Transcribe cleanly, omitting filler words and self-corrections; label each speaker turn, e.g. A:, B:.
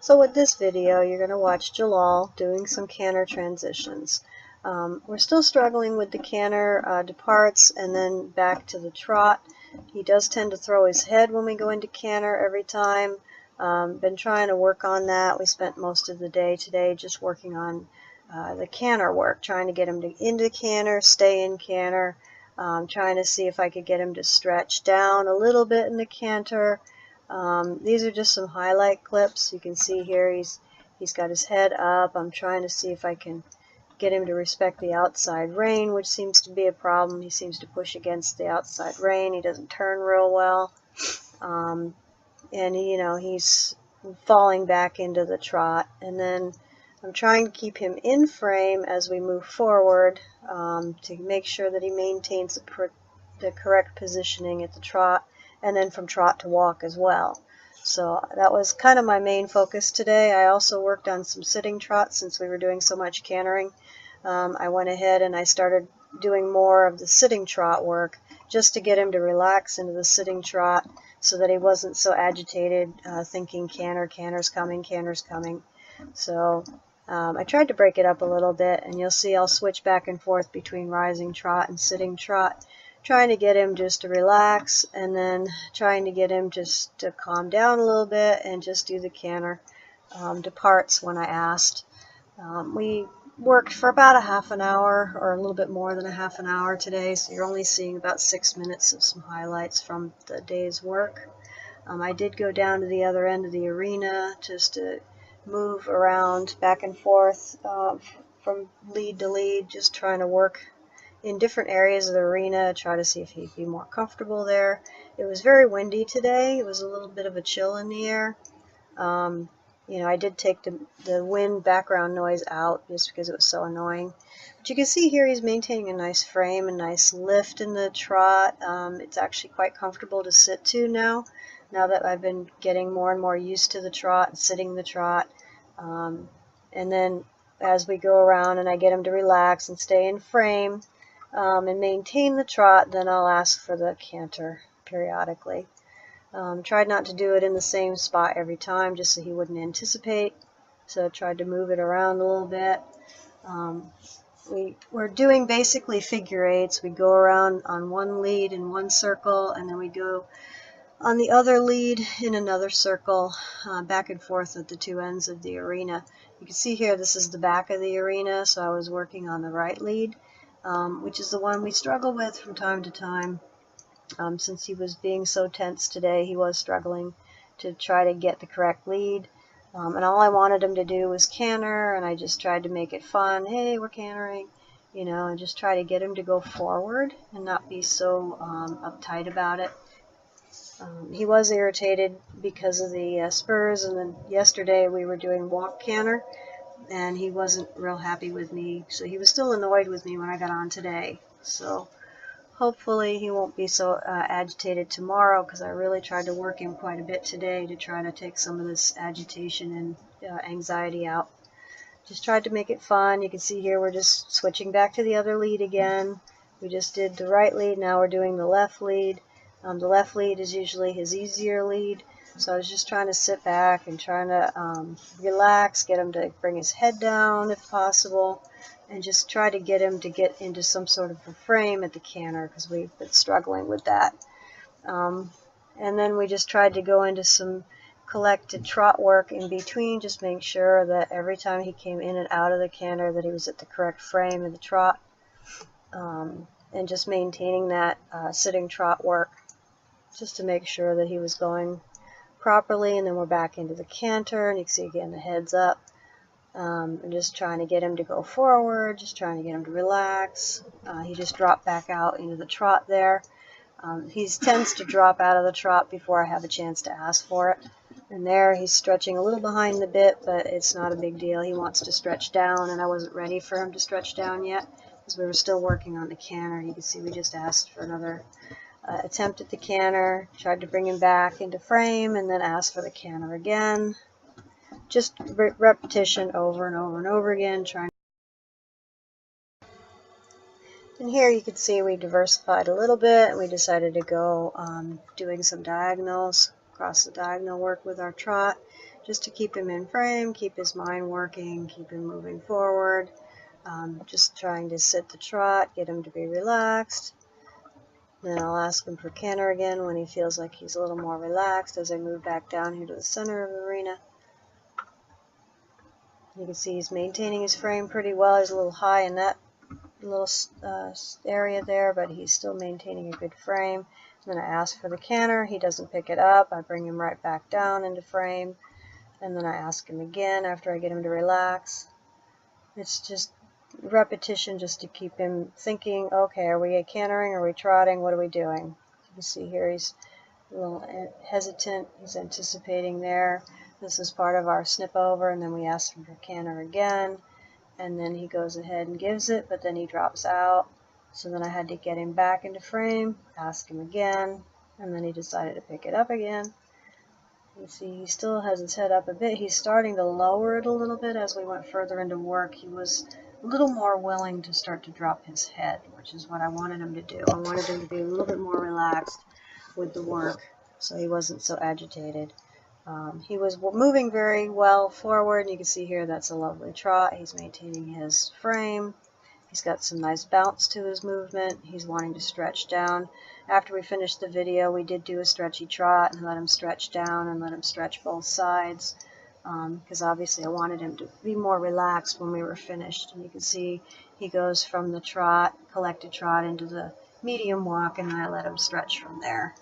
A: So with this video, you're going to watch Jalaal doing some canter transitions. We're still struggling with the canter departs and then back to the trot. He does tend to throw his head when we go into canter every time. Been trying to work on that. We spent most of the day today just working on the canter work, trying to get him into canter, stay in canter, trying to see if I could get him to stretch down a little bit in the canter. These are just some highlight clips. You can see here he's got his head up. I'm trying to see if I can get him to respect the outside rein, which seems to be a problem. He seems to push against the outside rein. He doesn't turn real well. And he's falling back into the trot. And then I'm trying to keep him in frame as we move forward to make sure that he maintains the correct positioning at the trot, and then from trot to walk as well. So that was kind of my main focus today. I also worked on some sitting trots since we were doing so much cantering. I went ahead and I started doing more of the sitting trot work just to get him to relax into the sitting trot so that he wasn't so agitated thinking canter's coming, canter's coming. So I tried to break it up a little bit, and you'll see I'll switch back and forth between rising trot and sitting trot, trying to get him just to relax, and then trying to get him just to calm down a little bit and just do the canter departs when I asked. We worked for about a half an hour, or a little bit more than a half an hour today, so you're only seeing about 6 minutes of some highlights from the day's work. I did go down to the other end of the arena just to move around back and forth from lead to lead, just trying to work in different areas of the arena, try to see if he'd be more comfortable there. It was very windy today. It was a little bit of a chill in the air. I did take the wind background noise out just because it was so annoying. But you can see here he's maintaining a nice frame, a nice lift in the trot. It's actually quite comfortable to sit to now that I've been getting more and more used to the trot and sitting the trot. And then as we go around and I get him to relax and stay in frame and maintain the trot, then I'll ask for the canter periodically. Tried not to do it in the same spot every time just so he wouldn't anticipate. So I tried to move it around a little bit. We're doing basically figure eights. We go around on one lead in one circle, and then we go on the other lead in another circle, back and forth at the two ends of the arena. You can see here this is the back of the arena, so I was working on the right lead, which is the one we struggle with from time to time. Since he was being so tense today, he was struggling to try to get the correct lead. And all I wanted him to do was canter, and I just tried to make it fun. Hey, we're cantering, and just try to get him to go forward and not be so uptight about it. He was irritated because of the spurs, and then yesterday we were doing walk canter, and he wasn't real happy with me, so he was still annoyed with me when I got on today. So hopefully he won't be so agitated tomorrow, because I really tried to work him quite a bit today to try to take some of this agitation and anxiety out. Just tried to make it fun. You can see here we're just switching back to the other lead again. We just did the right lead, now we're doing the left lead. The left lead is usually his easier lead, so I was just trying to sit back and trying to relax, get him to bring his head down if possible, and just try to get him to get into some sort of a frame at the canter, because we've been struggling with that. And then we just tried to go into some collected trot work in between, just make sure that every time he came in and out of the canter that he was at the correct frame of the trot, and just maintaining that sitting trot work just to make sure that he was going properly. And then we're back into the canter, and you can see again the head's up. I'm just trying to get him to go forward, just trying to get him to relax. He just dropped back out into the trot there. He tends to drop out of the trot before I have a chance to ask for it. And there he's stretching a little behind the bit, but it's not a big deal. He wants to stretch down, and I wasn't ready for him to stretch down yet because we were still working on the canter. You can see we just asked for another attempt at the canter, tried to bring him back into frame, and then asked for the canter again. Just repetition over and over and over again. And here you can see we diversified a little bit, and we decided to go doing some diagonals. across the diagonal work with our trot, just to keep him in frame, keep his mind working, keep him moving forward. Just trying to sit the trot, get him to be relaxed. Then I'll ask him for canter again when he feels like he's a little more relaxed as I move back down here to the center of the arena. You can see he's maintaining his frame pretty well. He's a little high in that little area there, but he's still maintaining a good frame. And then I ask for the canter. He doesn't pick it up. I bring him right back down into frame. And then I ask him again after I get him to relax. It's just repetition just to keep him thinking, okay, are we cantering? Are we trotting? What are we doing? You can see here he's a little hesitant. He's anticipating there. This is part of our snip over, and then we ask him for canter again, and then he goes ahead and gives it, but then he drops out. So then I had to get him back into frame, ask him again, and then he decided to pick it up again. You see he still has his head up a bit. He's starting to lower it a little bit as we went further into work. He was a little more willing to start to drop his head, which is what I wanted him to do. I wanted him to be a little bit more relaxed with the work, so he wasn't so agitated. He was moving very well forward, and you can see here that's a lovely trot. He's maintaining his frame. He's got some nice bounce to his movement. He's wanting to stretch down. After we finished the video, we did do a stretchy trot and let him stretch down and let him stretch both sides, because obviously I wanted him to be more relaxed when we were finished. And you can see he goes from the trot, collected trot, into the medium walk, and then I let him stretch from there.